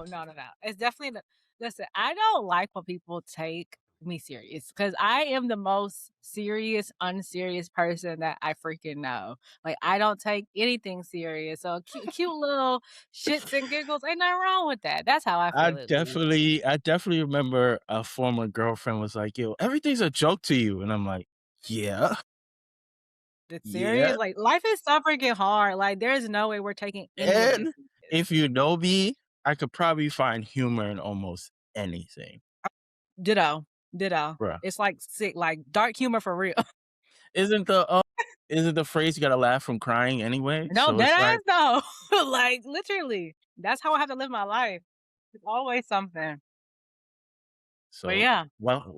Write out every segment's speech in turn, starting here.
No. It's definitely listen, I don't like when people take me serious because I am the most serious, unserious person that I freaking know. Like, I don't take anything serious. So cute little shits and giggles, ain't nothing wrong with that. That's how I I feel at least. definitely remember a former girlfriend was like, "Yo, everything's a joke to you," and I'm like, "Yeah, It's yeah." serious. Like, life is so freaking hard. Like, there's no way we're taking any of this And serious. if you know me, I could probably find humor in almost anything, Ditto. Ditto. bruh. It's like sick, like dark humor for real. Isn't the uh, isn't the phrase you gotta laugh from crying anyway? No, So it's dead like, ass though. Like, literally. That's how I have to live my life. It's always something. But so yeah, well,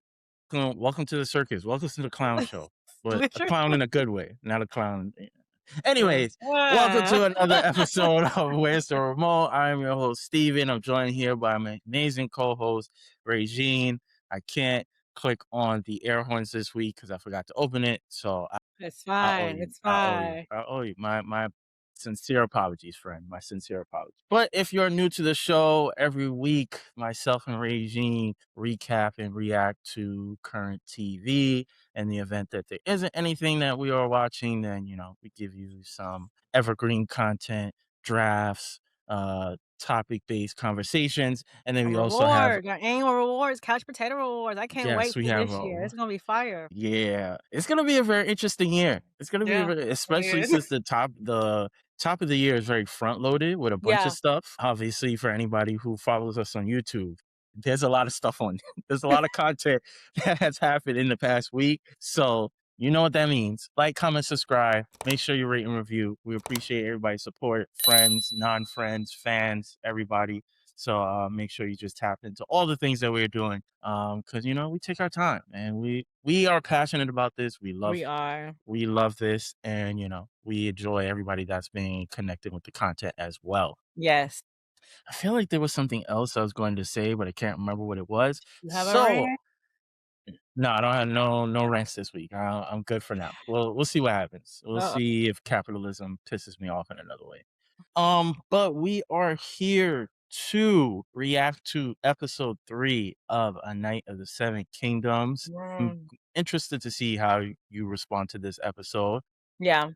welcome to the circus. Welcome to the clown show, but a literally. clown in a good way, not a clown. Anyways, welcome Ah. to another episode of Where's the Remote? I'm your host, Steven. I'm joined here by my amazing co-host, Régine. I can't click on the air horns this week because I forgot to open it. So It's I owe fine. you. It's I owe you. fine. I owe you. My sincere apologies, friend. My sincere apologies. But if you're new to the show, every week, myself and Regine recap and react to current TV. In the event that there isn't anything that we are watching, then we give you some evergreen content, drafts, topic-based conversations, and then A we also have, reward. Got annual rewards, couch potato rewards. I can't yes, wait we for have this year. a It's gonna be fire. yeah, it's gonna be a very interesting year. It's gonna be a Yeah. very, especially Yeah. since the top of the year is very front loaded with a bunch of Yeah. stuff. Obviously, for anybody who follows us on YouTube, there's a lot of stuff on. There's a lot of content that has happened in the past week. So you know what that means. Like, comment, subscribe. Make sure you rate and review. We appreciate everybody's support, friends, non-friends, fans, everybody. So make sure you just tap into all the things that we're doing, because we take our time and we are passionate about this. We are. We love this, and we enjoy everybody that's being connected with the content as well. Yes. I feel like there was something else I was going to say, but I can't remember what it was. You have a So rant? no, I don't have no rants this week. I'm good for now. We'll see what happens. We'll Uh-oh. see if capitalism pisses me off in another way. But we are here to react to episode 3 of A Night of the Seven Kingdoms. I'm Mm, interested to see how you respond to this episode. yeah.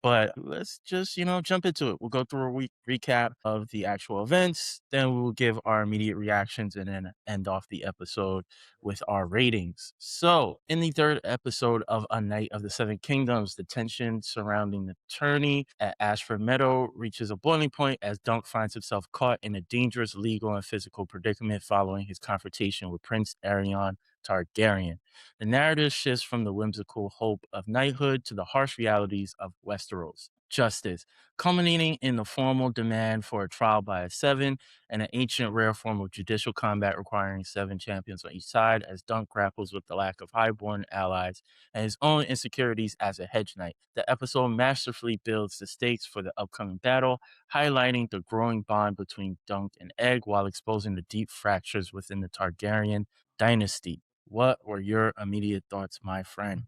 But let's just, jump into it. We'll go through a week recap of the actual events, then we will give our immediate reactions and then end off the episode with our ratings. So, in the third episode of A Night of the Seven Kingdoms, the tension surrounding the tourney at Ashford Meadow reaches a boiling point as Dunk finds himself caught in a dangerous legal and physical predicament following his confrontation with Prince Arion Targaryen. The narrative shifts from the whimsical hope of knighthood to the harsh realities of Westeros justice, culminating in the formal demand for a trial by a seven and an ancient rare form of judicial combat requiring 7 champions on each side as Dunk grapples with the lack of highborn allies and his own insecurities as a hedge knight. The episode masterfully builds the stakes for the upcoming battle, highlighting the growing bond between Dunk and Egg while exposing the deep fractures within the Targaryen dynasty. What were your immediate thoughts, my friend?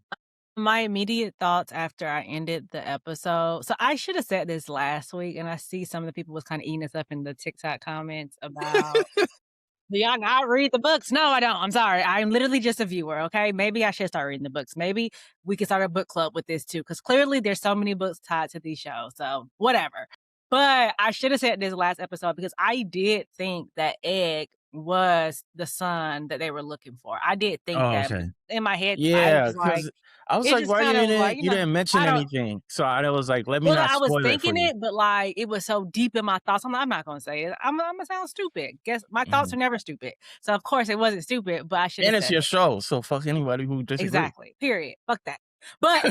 My immediate thoughts after I ended the episode. So I should have said this last week, and I see some of the people was kind of eating this up in the TikTok comments about, do y'all not read the books? No, I don't. I'm sorry. I'm literally just a viewer. Okay. Maybe I should start reading the books. Maybe we can start a book club with this too, because clearly there's so many books tied to these shows. So whatever. But I should have said this last episode because I did think that Egg was the son that they were looking for. I did think Oh, that okay. in my head, I was Yeah, just like, because I was it's like, just why kind you of like, didn't you didn't mention I don't, anything? So I was like, let me well, not I was spoil it for thinking you. it, but like it was so deep in my thoughts. I'm not gonna say it. I'm gonna sound stupid. Guess my thoughts Mhm. are never stupid. So of course it wasn't stupid, but I should have And it's said your it. show, so fuck anybody who disagree. Exactly. Period. Fuck that. But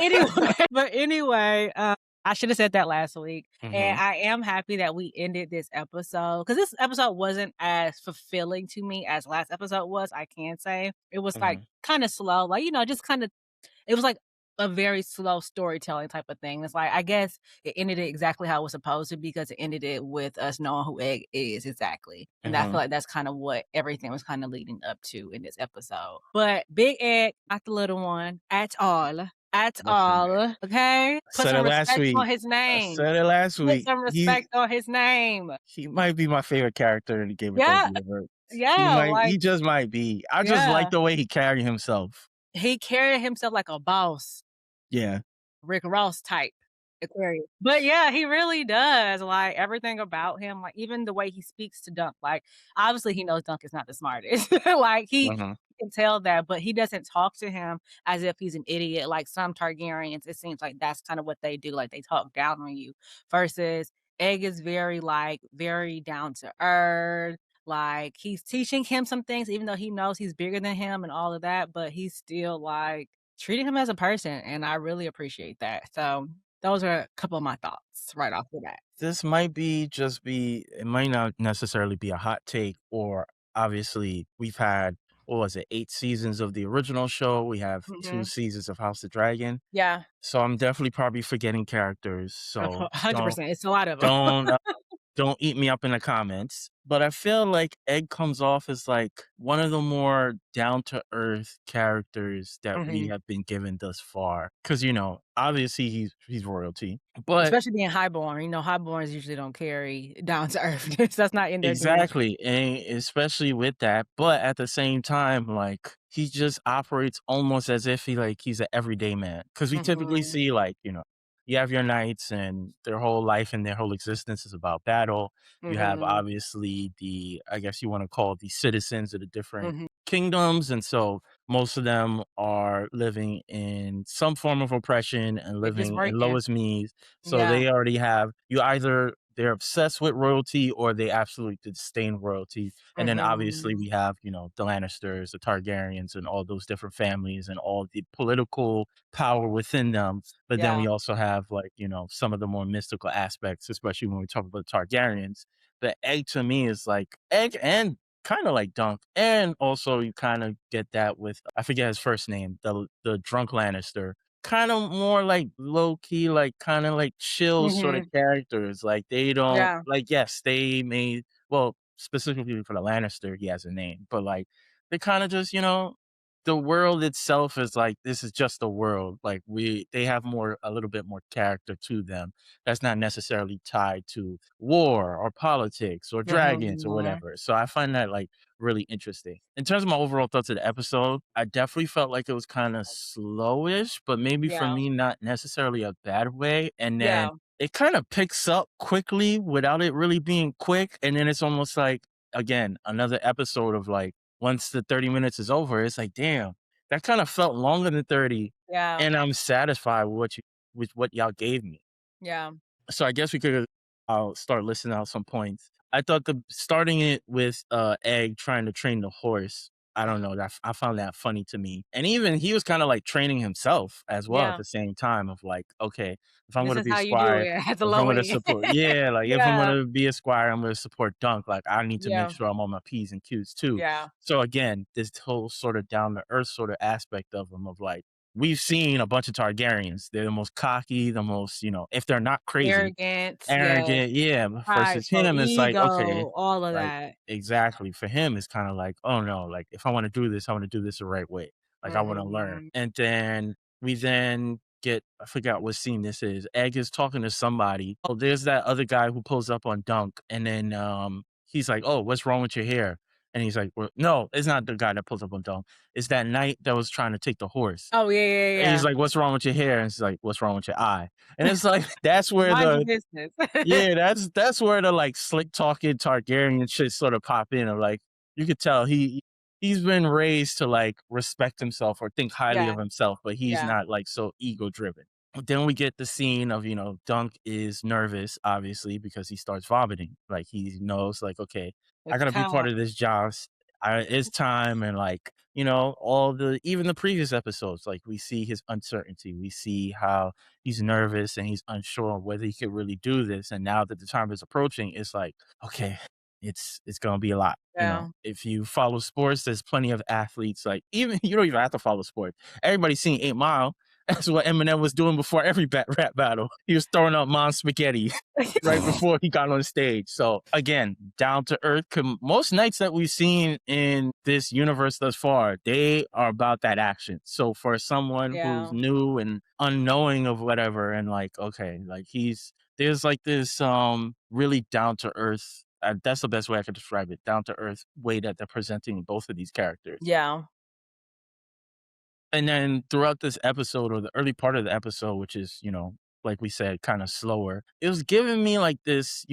anyway, I should have said that last week. And Mhm, I am happy that we ended this episode because this episode wasn't as fulfilling to me as last episode was. I can say it was like mhm, kind of slow, like just kind of. It was like a very slow storytelling type of thing. It's like I guess it ended it exactly how it was supposed to because it ended it with us knowing who Egg is exactly. And I feel mhm. like that's kind of what everything was kind of leading up to in this episode. But Big Egg, not the little one at all. at Listen, man. all, okay? Put Said some it last respect on week. his I name. said it last Put week. some respect on his name. He might be my favorite character in the Game of Thrones Yeah, universe. yeah, He like just might be. I just like yeah. the way he carried himself. He carried himself like a boss. Yeah. Rick Ross type Aquarius. But yeah, he really does, like, everything about him, like, even the way he speaks to Dunk, like, obviously, he knows Dunk is not the smartest, like, he Uh-huh. can tell that, but he doesn't talk to him as if he's an idiot, like some Targaryens, it seems like that's kinda what they do, like, they talk down on you, versus Egg is very, like, very down to earth, like, he's teaching him some things even though he knows he's bigger than him and all of that, but he's still, like, treating him as a person, and I really appreciate that. So, those are a couple of my thoughts right off the bat. This might be just be it might not necessarily be a hot take or obviously we've had what was it, 8 seasons of the original show. We have 2 Mhm. seasons of House of Dragon. Yeah, So I'm definitely probably forgetting characters. So 100%, it's a lot of 'em. don't don't eat me up in the comments, but I feel like Egg comes off as like one of the more down to earth characters that we Mhm. have been given thus far. Because obviously he's royalty, but Especially being highborn, highborns usually don't carry down to earth, that's not in their DNA. exactly, and especially with that, but at the same time, like, he just operates almost as if he's an everyday man. Because we typically Mhm, see, like, you have your knights and their whole life and their whole existence is about battle. You have, mhm, obviously, I guess you wanna call it the citizens of the different mhm. kingdoms, and so most of them are living in some form of oppression and It gets living in breaking. lowest means, so Yeah. they already have they're obsessed with royalty or they absolutely disdain royalty. And then obviously Mhm, we have, the Lannisters, the Targaryens, and all those different families and all the political power within them. But then yeah. we also have like, some of the more mystical aspects, especially when we talk about the Targaryens. The egg to me is like egg and kind of like Dunk. And also you kind of get that with I forget his first name, the drunk Lannister kind of more like low key, like kind of like chill sort of Mhm, characters. Like they don't yeah. like yes, they made well, specifically for the Lannister, he has a name, but like they kind of just, the world itself is like this is just a world. Like they have a little bit more character to them. That's not necessarily tied to war or politics or dragons or Mhm. whatever. So I find that like really interesting. In terms of my overall thoughts of the episode, I definitely felt like it was kind of slowish, but maybe for Yeah, me, not necessarily a bad way. And then yeah. it kind of picks up quickly without it really being quick. And then it's almost like, again, another episode of like, once the 30 minutes is over, it's like, damn, that kind of felt longer than 30. Yeah, And I'm satisfied with what y'all gave me. yeah. So I guess we could I'll start listing out some points. I thought the starting it with Egg trying to train the horse. I don't know that I found that funny to me. And even he was kind of like training himself as well at Yeah. the same time of like, okay, if I'm This going to is be a how you do squire, it at the if I'm low going to end. support, yeah, like if I'm going Yeah, to be a squire, I'm going to support Dunk. Like I need to make yeah, sure I'm on my P's and Q's too. yeah. So again, this whole sort of down to earth sort of aspect of him of like, we've seen a bunch of Targaryens. They're the most cocky, the most, if they're not crazy, Arrogance, yes, arrogant, yeah, versus prideful, him, it's like, okay, ego, all of like that. exactly. For him, it's kinda like, "Oh, no, like, if I wanna do this, I wanna do this the right way. Like, I wanna learn." Mhm. And then we then get I forgot what scene this is. Egg is talking to somebody. Oh, there's that other guy who pulls up on Dunk, and then, he's like, "Oh, what's wrong with your hair?" And he's like, "Well" no, it's not the guy that pulls up on Dunk. It's that knight that was trying to take the horse. Oh, yeah, yeah, And he's yeah. like, "What's wrong with your hair?" And she's like, "What's wrong with your eye?" And it's like, that's where Mind your the business. yeah, that's where the, like, slick talking Targaryen shit sort of pop in of, like, you could tell he's been raised to, like, respect himself or think highly Yeah, of himself, but he's yeah. not, like, so ego driven. Then we get the scene of, Dunk is nervous, obviously, because he starts vomiting. Like, he knows, like, "Okay, I It's gotta be part time. of this job. It's time," and, like, all the even the previous episodes, like, we see his uncertainty. We see how he's nervous and he's unsure whether he could really do this. And now that the time is approaching, it's like, okay, it's gonna be a lot. Yeah. If you follow sports, there's plenty of athletes. Like even you don't even have to follow sports. Everybody's seen 8 Mile. That's what Eminem was doing before every rap battle. He was throwing up mom spaghetti right before he got on stage. So again, down to earth. Most knights that we've seen in this universe thus far, they are about that action. So for someone who's Yeah. new and unknowing of whatever, and like, okay, like there's like this really down to earth. That's the best way I could describe it. Down to earth way that they're presenting both of these characters. Yeah. And then throughout this episode or the early part of the episode, which is, like we said, kind of slower, it was giving me like this,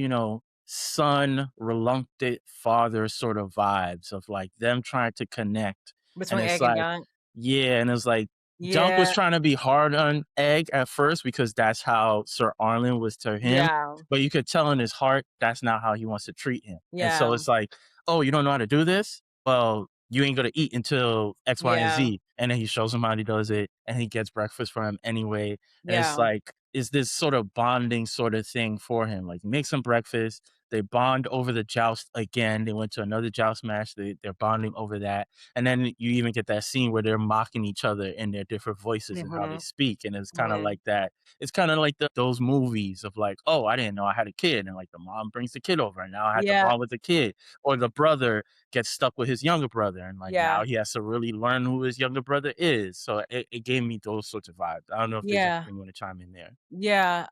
son, reluctant father sort of vibes of like them trying to connect. And Between it's egg and like, dunk. yeah, and it's like Dunk was Yeah. trying to be hard on Egg at first because that's how Sir Arlen was to him. Yeah. But you could tell in his heart that's not how he wants to treat him. And so Yeah. it's like, oh, you don't know how to do this? Well, you ain't gonna eat until X, Y, and Yeah. Z. And then he shows him how he does it, and he gets breakfast for him anyway. And it's Yeah. like, is this sort of bonding sort of thing for him? Like, he makes him breakfast. They bond over the joust again. They went to another joust match. They're bonding over that. And then you even get that scene where they're mocking each other in their different voices and how they Mhm. speak. And it's kind of Mhm. like that. It's kind of like those movies of like, oh, I didn't know I had a kid. And like the mom brings the kid over, and now I had to Yeah. bond with the kid. Or the brother gets stuck with his younger brother. And like Yeah. now he has to really learn who his younger brother is. So it gave me those sorts of vibes. I don't know if there's Yeah. anything you want to chime in there. Yeah.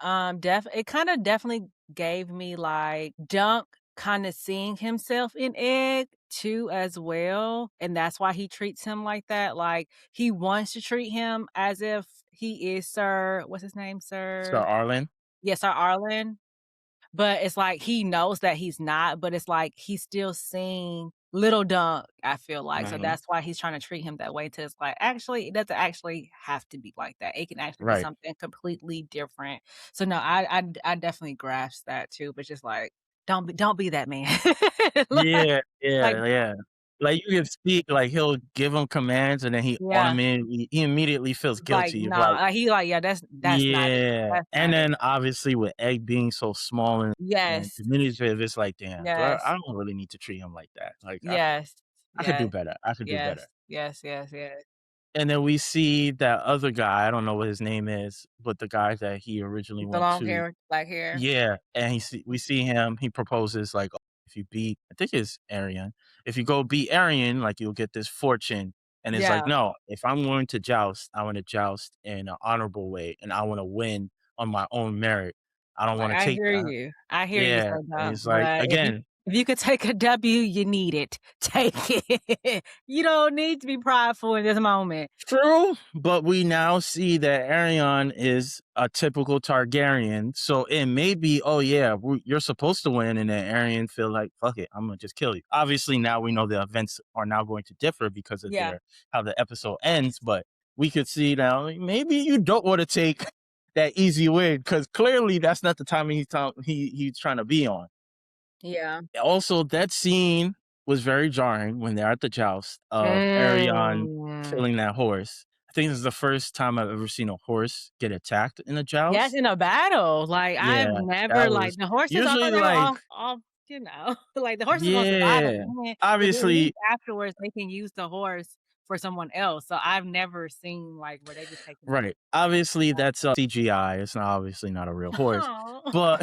It kind of definitely gave me like Dunk kind of seeing himself in Egg too as well, and that's why he treats him like that. Like he wants to treat him as if he is Sir. What's his name, Sir Sir? Arlen? Yes, Sir Arlen. But it's like he knows that he's not, but it's like he's still seeing little Dunk, I feel like. So Mhm. that's why he's trying to treat him that way to it's like, actually, it doesn't actually have to be like that. It can actually be Right. something completely different. So no, I definitely grasp that too, but just like, don't be that man. Like Yeah, like, yeah, yeah. Like, you can speak, like, he'll give him commands, and then yeah, he immediately feels like, guilty of, like, nah, he like, yeah, that's not it. yeah, That's and not it. then, obviously, with Egg being so small and Yes. diminutive, it's like, "Damn, I Yes. don't really need to treat him like that." Like, Yes. I could do Yes. better, I could do better. Yes. Yes. Yes. Yes. And then we see that other guy, I don't know what his name is, but the guy that he originally The went long to. hair, black hair. Yeah, and we see him, he proposes like, "Oh, if you beat," I think it's Aryan, "If you go beat Aryan, like, you'll get this fortune." And it's like, Yeah. "No, if I'm going to joust, I wanna joust in an honorable way, and I wanna win on my own merit. I don't Like, wanna take that." I hear you, Yeah, Sir and Dunk, he's like, but again. if you could take a W, you need it. Take it. You don't need to be prideful in this moment. True, but we now see that Arion is a typical Targaryen, so it may be, "Oh, yeah, you're supposed to win," and then Arion feel like, "Fuck it, I'm gonna just kill you." Obviously, now we know the events are now going to differ because of Yeah. their how the episode ends, but we could see now, like, maybe you don't wanna take that easy win because clearly that's not the timing he's trying to be on. Yeah. Also, that scene was very jarring when they're at the joust of Arion Mm. killing that horse. I think this is the first time I've ever seen a horse get attacked in a Yes, joust. in a battle, like, I've Yeah, never that like, was the horses are usually already like, off, like, the horse is gonna survive at yeah, the end, but then at obviously, least afterwards, they can use the horse for someone else, so I've never seen, like, where they just take him out. right. Obviously, that's CGI. It's not obviously not a real horse, Oh. but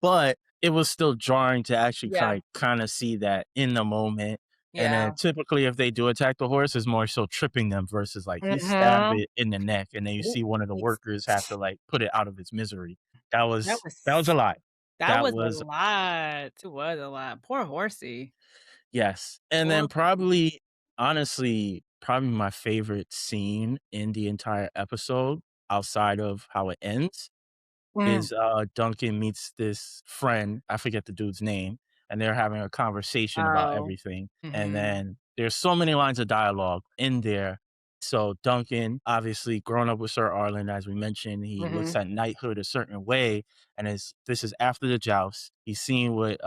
but it was still jarring to actually Yeah. kind of see that in the moment. And then Yeah. typically, if they do attack the horse, it's more so tripping them versus like he stabbed Mhm. it in the neck, and then you see one of the It's workers have to like put it out of its misery. That that was that was was a lot. that That was a was lot. It was a lot. Poor horsey. Yes. And then Poor probably, honestly, probably my favorite scene in the entire episode, outside of how it ends, mm. is, Duncan meets this friend, I forget the dude's name, and they're having a conversation about Oh. everything, and Mhm. then there's so many lines of dialogue in there. So Duncan, obviously grown up with Sir Arlen, as we mentioned, he looks Mhm. at knighthood a certain way, and this is after the joust. He's seeing what,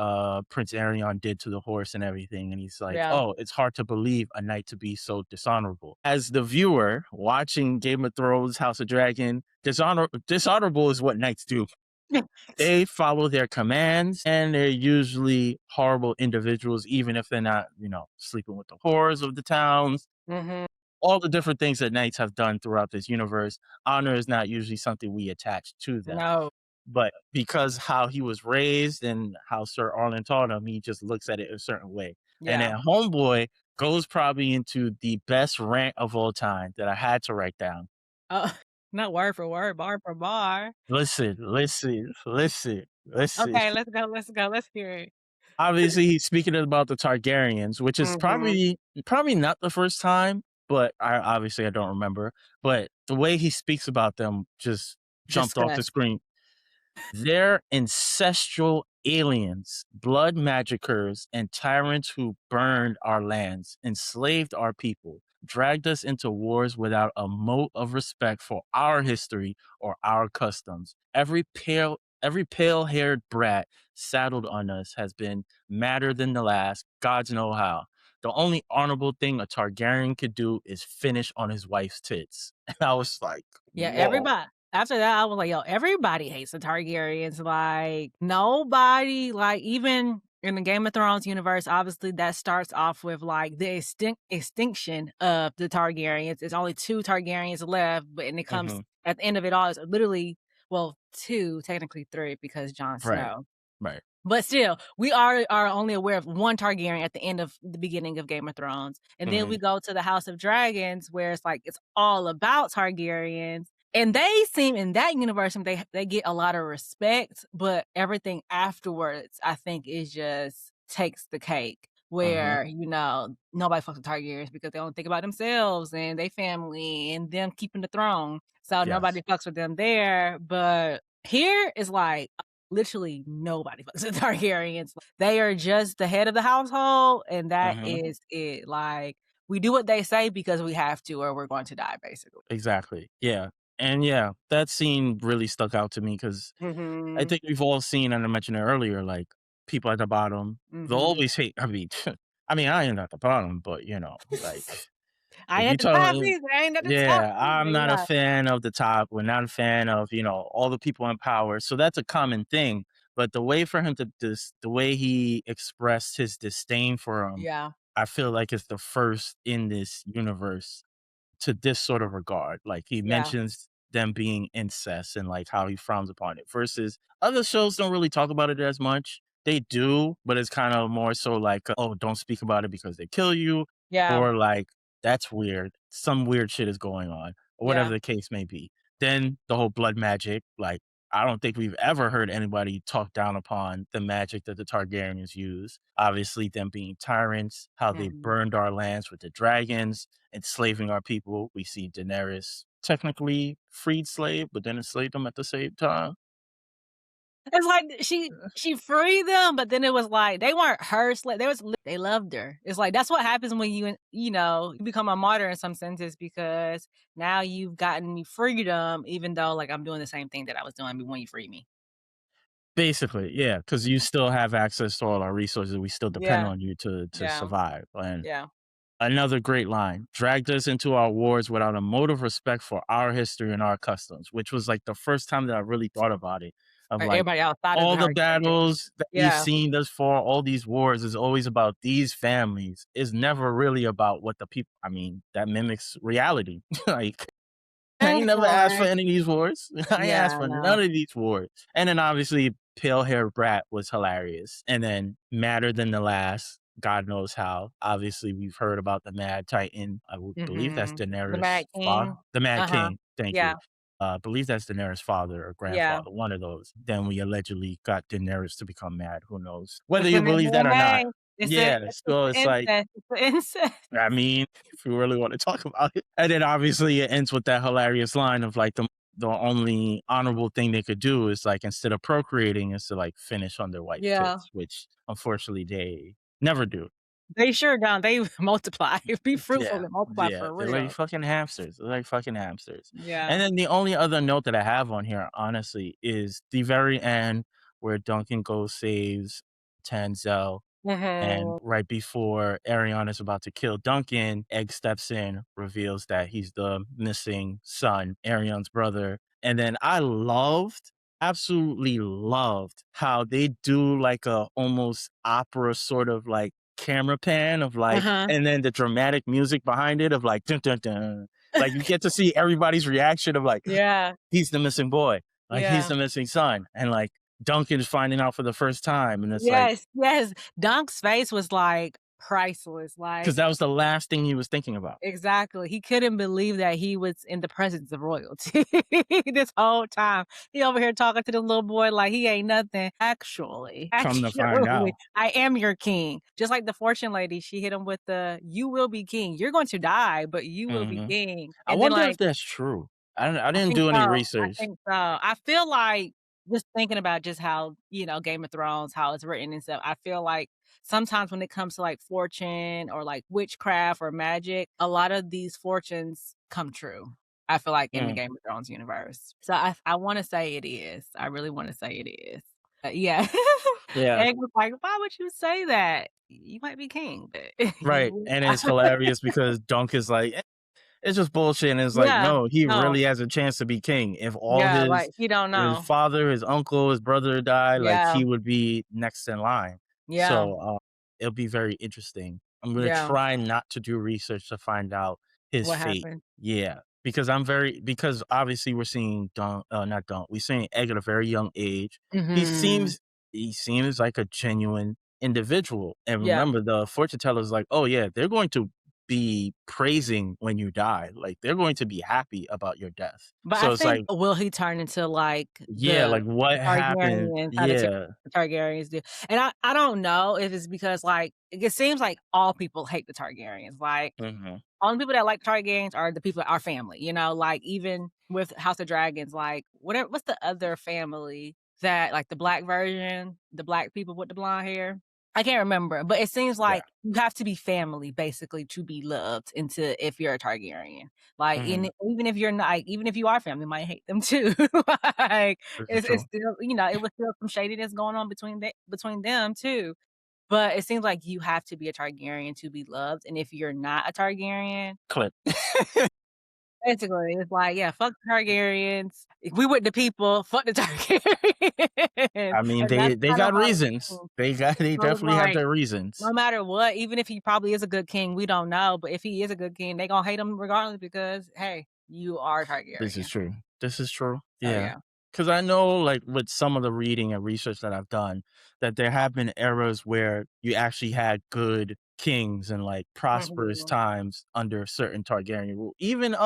Prince Arion did to the horse and everything, and he's like, Yeah. "Oh, it's hard to believe a knight to be so dishonorable." As the viewer watching Game of Thrones, House of Dragon, dishonorable is what knights do. They follow their commands, and they're usually horrible individuals, even if they're not, sleeping with the whores of the towns, Mhm. all the different things that knights have done throughout this universe. Honor is not usually something we attach to them. No. But because how he was raised and how Sir Arlen taught him, he just looks at it a certain way. And Yeah. then Homeboy goes probably into the best rant of all time that I had to write down. Uh, not word for word, bar for bar. Listen, listen, listen, listen. Okay, let's go, let's hear it. Obviously, he's speaking about the Targaryens, which is Mhm. probably not the first time, but I don't remember. But the way he speaks about them just jumped off the Discuss. screen. They're ancestral aliens, blood magicers, and tyrants who burned our lands, enslaved our people, dragged us into wars without a mote of respect for our history or our customs. Every pale-haired brat saddled on us has been madder than the last, gods know how. The only honorable thing a Targaryen could do is finish on his wife's tits. And I was like, Yeah, whoa. everybody after that, I was like, "Yo, everybody hates the Targaryens." Like, nobody like, even in the Game of Thrones universe, obviously, that starts off with, like, the extinction of the Targaryens. It's only 2 Targaryens left, but and it comes Mhm. at the end of it all, it's literally, well, 2, technically 3 because Jon Right, Snow. right. But still, we are only aware of 1 Targaryen at the end of the beginning of Game of Thrones, and then Mhm. we go to the House of Dragons, where it's like, it's all about Targaryens, and they seem in that universe, and they get a lot of respect, but everything afterwards, I think, is just takes the cake, Mhm. where, nobody fucks with Targaryens because they only think about themselves and they family and them keeping the throne, so Yes. nobody fucks with them there, but here is like literally nobody fucks with Targaryens. They are just the head of the household, and that Mhm. is it. Like, we do what they say because we have to or we're going to die, basically. Exactly. Yeah. And yeah, that scene really stuck out to me because I Mhm. think we've all seen, and I mentioned it earlier, like people at the bottom, they'll Mhm. always hate. I ain't at the bottom, but like I if ain't you at the tell top me, either. I ain't at the top yeah, either. I'm not a Yeah. fan of the top. We're not a fan of, all the people in power. So that's a common thing. But the way for him to the way he expressed his disdain for him, Yeah. I feel like it's the first in this universe to this sort of regard. Like he Yeah. mentions them being incest and like how he frowns upon it. Versus other shows don't really talk about it as much. They do, but it's kind of more so like, oh, don't speak about it because they kill you, Yeah. or like that's weird. Some weird shit is going on, or whatever Yeah. the case may be. Then the whole blood magic, like I don't think we've ever heard anybody talk down upon the magic that the Targaryens use. Obviously, them being tyrants, how they Mhm. burned our lands with the dragons, enslaving our people. We see Daenerys technically freed slave, but then enslaved them at the same time. It's like she freed them, but then it was like they weren't her slave. They loved her. It's like that's what happens when you become a martyr in some senses because now you've gotten me freedom, even though like I'm doing the same thing that I was doing when you freed me. Basically, yeah, because you still have access to all our resources. We still depend Yeah, on you to yeah, survive. And yeah. another great line, dragged us into our wars without a mote of respect for our history and our customs, which was like the first time that I really thought about it. Of Or like everybody outside of the all the Targaryen. battles that we've Yeah, seen thus far, all these wars is always about these families. Is never really about what the people. I mean, that mimics reality. Like I ain't never asked for right. any of these wars. I ain't asked Yeah, for no. none of these wars. And then obviously pale hair brat was hilarious. And then madder than the last, God knows how. Obviously, we've heard about the Mad Titan. I would believe that's Mhm. The Daenerys' Mad King. the Mad Uh-huh. King. Thank Yeah, you. I believe that's Daenerys' father or yeah. grandfather, one of those. Then we allegedly got Daenerys to become mad. Who knows? Whether It's you in believe that or not. MMA. Yeah. It's So the it's like, incest. It's the incest. I mean, if we really want to talk about it. And then obviously it ends with that hilarious line of like the only honorable thing they could do is like instead of procreating is to like finish on their wife's Yeah. tits, which unfortunately they never do. They sure don't. They multiply. Be fruitful Yeah, and multiply yeah, for they're like real. fucking hamsters. They're like fucking hamsters. And Yeah. then the only other note that I have on here, honestly, is the very end where Duncan goes saves Tanzel. And Mhm. right before Ariana is about to kill Duncan, Egg steps in, reveals that he's the missing son, Arion's brother. And then I loved, absolutely loved how they do like a almost opera sort of like camera pan of like, Uh-huh. and then the dramatic music behind it of like, dun, dun, dun. Like you get to see everybody's reaction of like, Yeah, he's the missing boy, like he's yeah. the missing son, and like Duncan is finding out for the first time, and it's like, Yes, yes. Dunk's face was, like, priceless, because like that was the last thing he was thinking about. exactly. He couldn't believe that he was in the presence of royalty this whole time. He over here talking to the little boy like he ain't nothing. Actually, Come to find actually, out. I am your king. Just like the fortune lady, she hit him with the, "You will be king. You're going to die, but you will be Mhm. king." I And then, wonder if like that's true. I I didn't think do so, any I research. think so. I feel like just thinking about just how, Game of Thrones, how it's written and stuff, I feel like sometimes when it comes to, like, fortune or, like, witchcraft or magic, a lot of these fortunes come true, I feel like, in the Mm, Game of Thrones universe. So I wanna say it is. I really wanna say it is. Yeah. yeah, Egg was like, "Why would you say that? You might be king, but right, you" and it's hilarious because Dunk is like, it's just bullshit, and it's like, Yeah. no, he No. really has a chance to be king. If all Yeah, like, he don't his know. father, his uncle, his brother died, like, Yeah. he would be next in line. Yeah. So, it'll be very interesting. I'm gonna Yeah. try not to do research to find out his What fate. happened? Yeah, because obviously we're seeing Dunk not Dunk, we're seeing Egg at a very young age. He Mhm. seems he seems like a genuine individual, and Yeah. remember, the fortune teller is like, "Oh, yeah, they're going to be praising when you die, like, they're going to be happy about your death." But I So it's think like, will he turn into, like, yeah, like, the what happened? Targaryens, how Yeah. the Targaryens do? And I don't know if it's because, like, it seems like all people hate the Targaryens, like, Mhm. only people that like Targaryens are the people our family, like, even with House of Dragons, like, what's the other family that like, the black version, the black people with the blonde hair? I can't remember, but it seems Yeah. like you have to be family basically to be loved into if you're a Targaryen. Like, Mhm. even if you're not like, even if you are family, you might hate them too. Like, This is it's true. still it was still some shadiness going on between them too. But it seems like you have to be a Targaryen to be loved, and if you're not a Targaryen, Clip. basically, it's like, yeah, fuck the Targaryens. If we with the people, fuck the Targaryens. I mean, And that's they kind of got how it reasons. seems. They So it's definitely have like, their no reasons. matter what, even if he probably is a good king, we don't know, but if he is a good king, they gonna hate him regardless because, hey, you are a This is Targaryen. true. This is true. So, Yeah, yeah. because I know, like, with some of the reading and research that I've done, that there have been eras where you actually had good kings and, like, prosperous Mhm. times under certain Targaryen rule. Even,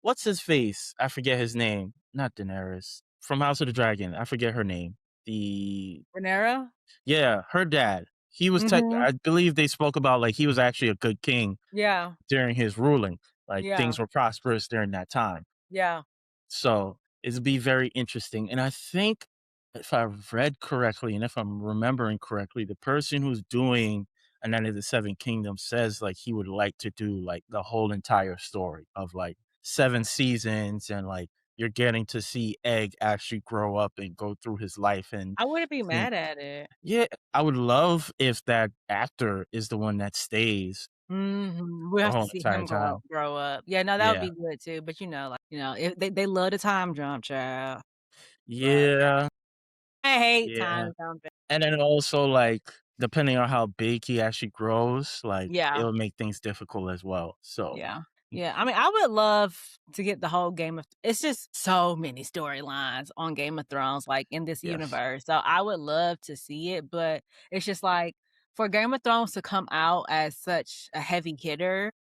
what's his face? I forget his name. Not Daenerys. From House of the Dragon, I forget her name. The Rhaenyra? Yeah, her dad. He was tech Mhm. I believe they spoke about, like, he was actually a good king Yeah. during his ruling, like, Yeah. things were prosperous during that time. Yeah. So, it'll be very interesting, and I think if I've read correctly and if I'm remembering correctly, the person who's doing A Night of the Seven Kingdoms says, like, he would like to do, like, the whole entire story of, like, 7 seasons and, like, you're getting to see Egg actually grow up and go through his life and I wouldn't be think mad at it. yeah, I would love if that actor is the one that stays Mhm. We the have to whole see entire him time. grow up. Yeah, no, that would Yeah. be good too, but, like, if they love the time jump, child. But Yeah, I hate yeah. time jumping. And then also, like, depending on how big he actually grows, like, Yeah, it'll make things difficult as well. So, yeah, mm, yeah. I mean, I would love to get the whole Game of it's just so many storylines on Game of Thrones, like, in this yes. universe, so I would love to see it, but it's just like, for Game of Thrones to come out as such a heavy hitter,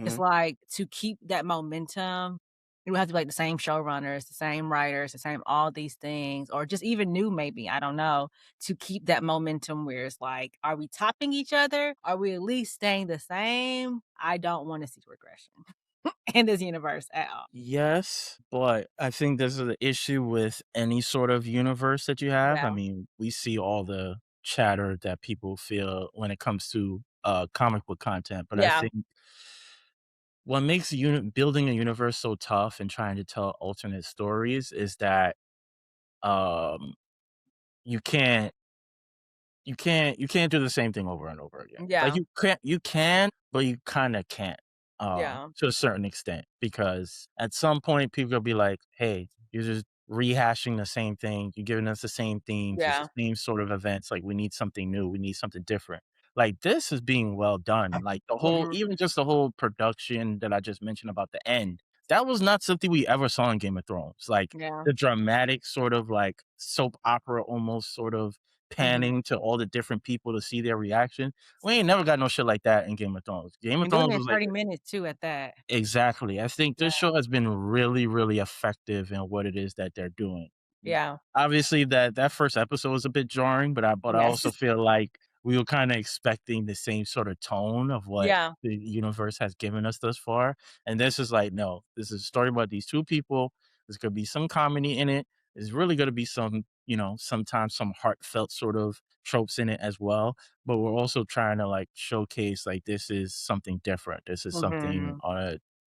it's Mhm. like, to keep that momentum, it would have to be, like, the same showrunners, the same writers, the same all these things, or just even new maybe, I don't know, to keep that momentum where it's like, are we topping each other? Are we at least staying the same? I don't wanna see regression in this universe at all. Yes, but I think this is the issue with any sort of universe that you have. I Yeah. mean, we see all the chatter that people feel when it comes to, comic book content, but I Yeah. think what makes building a universe so tough and trying to tell alternate stories is that, um, you can't you can't do the same thing over and over again. Like, Yeah. you can, but you kinda can't, Yeah. to a certain extent, because at some point, people will be like, "Hey, you're just rehashing the same thing, you're giving us the same themes, it's Yeah. the same sort of events, like, we need something new, we need something different." like, this is being well done. Like, the whole Mhm. even just the whole production that I just mentioned about the end, that was not something we ever saw in Game of Thrones. Like, Yeah. the dramatic sort of, like, soap opera almost sort of Mhm. panning to all the different people to see their reaction. We ain't never got no shit like that in Game of Thrones. Game of And doing Thrones it in was like 30 minutes too at that. exactly. I think Yeah. this show has been really, really effective in what it is that they're doing. Yeah. Obviously, that first episode was a bit jarring, but I Yes. also feel like we were kinda expecting the same sort of tone of what Yeah. the universe has given us thus far, and this is like, no, this is a story about these 2 people. There's gonna be some comedy in it. There's really gonna be some, sometimes some heartfelt sort of tropes in it as well, but we're also trying to, like, showcase, like, this is something different. This is something, Mhm.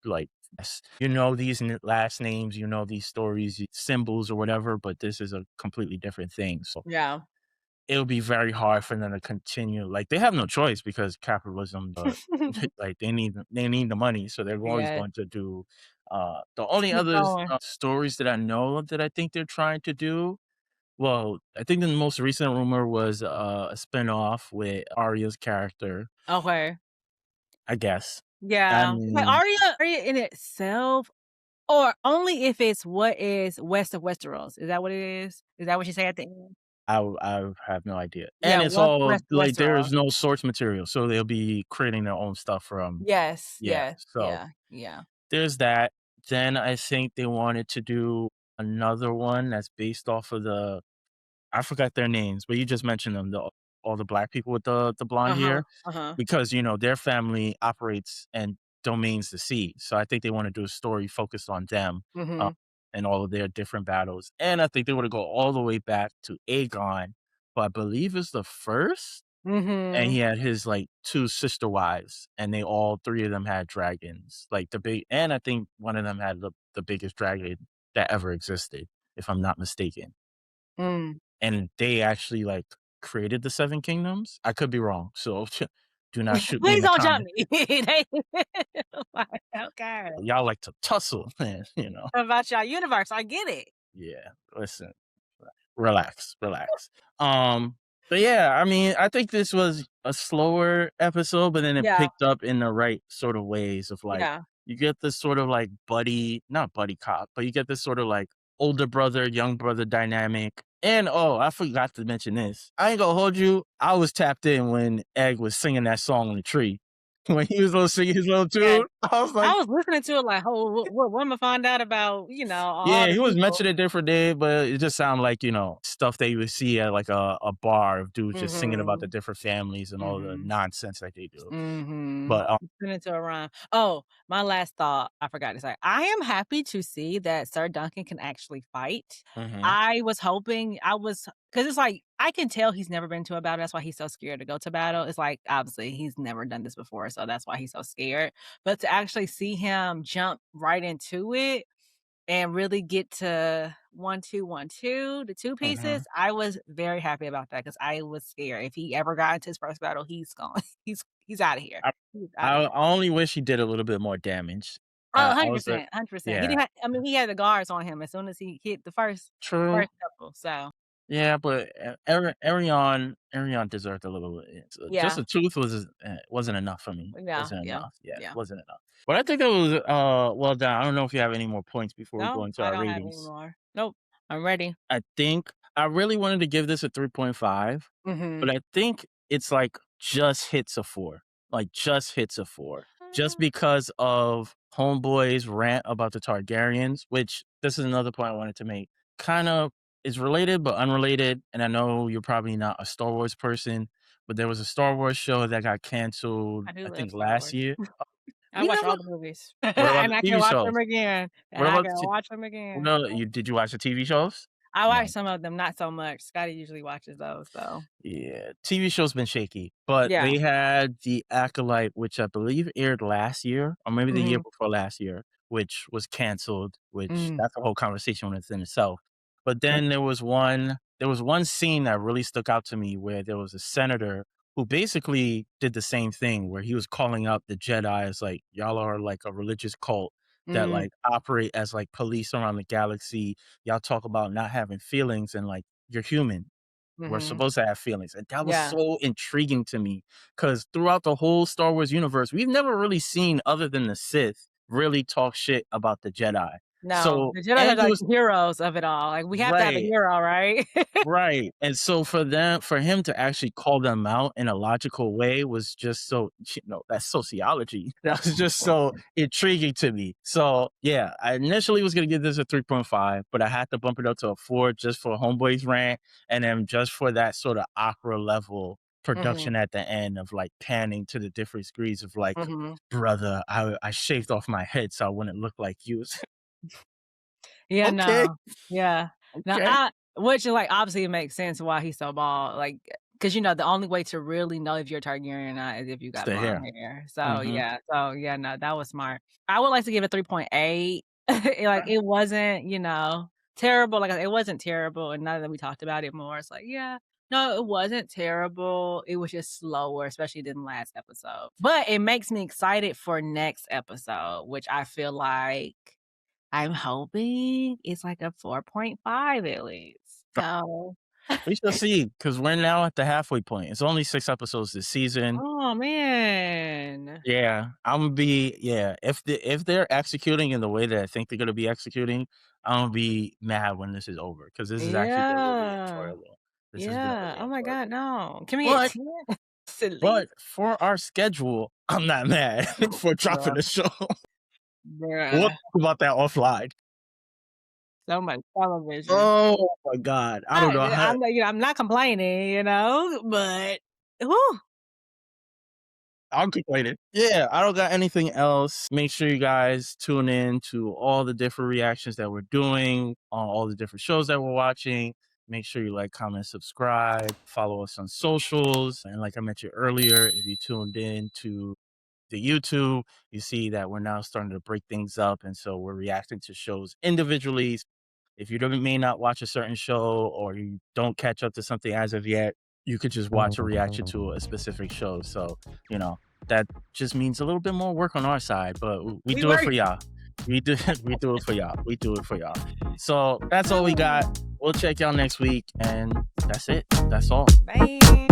like, yes, these last names, these stories, symbols or whatever, but this is a completely different thing. So Yeah. it'll be very hard for them to continue. Like they have no choice because capitalism, like they need the money, so they're always Yes. going to do. The only Keep other going. stories that I know of that I think they're trying to do. Well, I think the most recent rumor was a spinoff with Arya's character. Okay. I guess. I Yeah. Like mean, Arya in itself, or only if it's what is west of Westeros. Is that what it is? Is that what you say at the end? I have no idea, and Yeah, it's all west of like Westeros. there's no source material, so they'll be creating their own stuff from Yes, yeah, yes, so yeah, yeah. there's that. Then I think they wanted to do another one that's based off of I forgot their names, but you just mentioned them, all the black people with the blonde Uh-huh, hair, uh-huh. because, their family operates and domains the sea, so I think they wanna do a story focused on them, uh, Mhm, and all of their different battles, and I think they wanna go all the way back to Aegon, who I believe is the first? And he mhm. had his, like, 2 sister wives, and they all 3 of them had dragons, like, and I think one of them had the biggest dragon that ever existed, if I'm not mistaken, Mm. and they actually, like, created the 7 kingdoms? I could be wrong, so do not shoot me in Please the don't jump comments. me. They like, okay. Y'all like to tussle, man. About y'all universe, I get it. Yeah, listen. Relax, relax. Um, but yeah, I mean, I think this was a slower episode, but then it Yeah, picked up in the right sort of ways of like yeah. you get this sort of like not buddy cop, but you get this sort of like older brother, young brother dynamic. And oh, I forgot to mention this. I ain't gonna hold you. I was tapped in when Egg was singing that song on the tree. When he was little singing his little Yes. tune, I was I like, was listening to it like, "Oh, what Imma find out about, all yeah, the he was people." mentioning a different day, but it just sounded like, stuff that you would see at like a bar of dudes just singing about the Mhm, different families and all the mhm. nonsense that they do. Mhm. But Turn into a rhyme. Oh, my last thought, I forgot to say. I am happy to see that Sir Duncan can actually fight. mhm, I was hoping I was, because it's like, I can tell he's never been to a battle, that's why he's so scared to go to battle. It's like, obviously, he's never done this before, so that's why he's so scared. But to actually see him jump right into it and really get to 1, 2, 1, 2, the 2 mhm. pieces, I was very happy about that because I was scared. If he ever got into his first battle, he's gone. He's outta here. I He's outta I here. I only wish he did a little bit more damage. Oh, I was 100%, 100%. He yeah, didn't ha I mean, he had the guards on him as soon as he hit the true. first couple, so Yeah, but Arion deserved a little bit. So just yeah. the truth wasn't enough for me. Yeah, Wasn't yeah, enough. Yeah, yeah. wasn't enough. But I think it was well done. I don't know if you have any more points before we go No, into I our don't have any ratings. more. Nope, I'm ready. I think I really wanted to give this a 3.5, but Mhm. I think it's like just hits a 4. Like just hits a 4. Just because of Homeboy's rant about the Targaryens, which this is another point I wanted to make. Kind of is related but unrelated. And I know you're probably not a Star Wars person, but there was a Star Wars show that got canceled, I do I love think Star last Wars. year. I We watch never all the movies, what about the and I can TV watch shows? them again, and What I about can the watch them again. no, did you watch the TV shows? I No. watch some of them, not so much. Scotty usually watches those, so Yeah, TV show's been shaky, but yeah. they had The Acolyte, which I believe aired last year or maybe the year Mhm. before last year, which was canceled, which Mm. that's a whole conversation within itself. But Mm. then there was one scene that really stuck out to me where there was a senator who basically did the same thing where he was calling out the Jedi as like, "Y'all are like a religious cult that Mm. like operate as like police around the galaxy. Y'all talk about not having feelings and like you're human." were Mhm. supposed to have feelings, and that was Yeah. so intriguing to me because throughout the whole Star Wars universe, we've never really seen other than the Sith really talk shit about the Jedi. No, So the Jedi are and it like was the heroes of it all, like, we have to have a right. hero, right? Right, and so for him to actually call them out in a logical way was just so that's sociology. That was just so intriguing to me. So, yeah, I initially was gonna give this a 3.5, but I had to bump it up to a 4 just for Homeboy's rant, and then just for that sorta opera level production Mhm, at the end of, like, panning to the different degrees of, like, mhm. "Brother, I shaved off my head so I wouldn't look like you." Yeah, Okay, no. Yeah. Now okay. which is, like, obviously it makes sense why he's so bald, like, because the only way to really know if you're a Targaryen or not is if you got Stay blonde here. hair. Mhm. So, yeah, no, that was smart. I would like to give it 3.8. Like, it wasn't, terrible, like, it wasn't terrible, and now that we talked about it more, it's like, yeah, no, it wasn't terrible, it was just slower, especially than last episode. But it makes me excited for next episode, which I feel like I'm hoping it's like a 4.5 at least. So We shall see, because we're now at the halfway point. It's only 6 episodes this season. oh, man. Yeah, yeah, if they're executing in the way that I think they're gonna be executing, Imma be mad when this is over because this has actually been really Yeah. enjoyable. This has been Yeah. really Oh my god, enjoyable. no. Can we get But 10 at but least? for our schedule, I'm not mad for dropping Bruh, the show. We'll bruh. talk about that offline. So much television. Oh my god. I don't know how I'm not complaining, but whew. I'm complaining. Yeah, I don't got anything else. Make sure you guys tune in to all the different reactions that we're doing on all the different shows that we're watching. Make sure you like, comment, subscribe, follow us on socials. And like I mentioned earlier, if you tuned in to the YouTube, you see that we're now starting to break things up. And so we're reacting to shows individually. If you may not watch a certain show or you don't catch up to something as of yet, you could just watch a reaction to a specific show. So, you know, that just means a little bit more work on our side, but we We do it for work. y'all. We do we do it for y'all. We do it for y'all. So that's all we got. We'll check y'all next week, and that's it. That's all. Bye.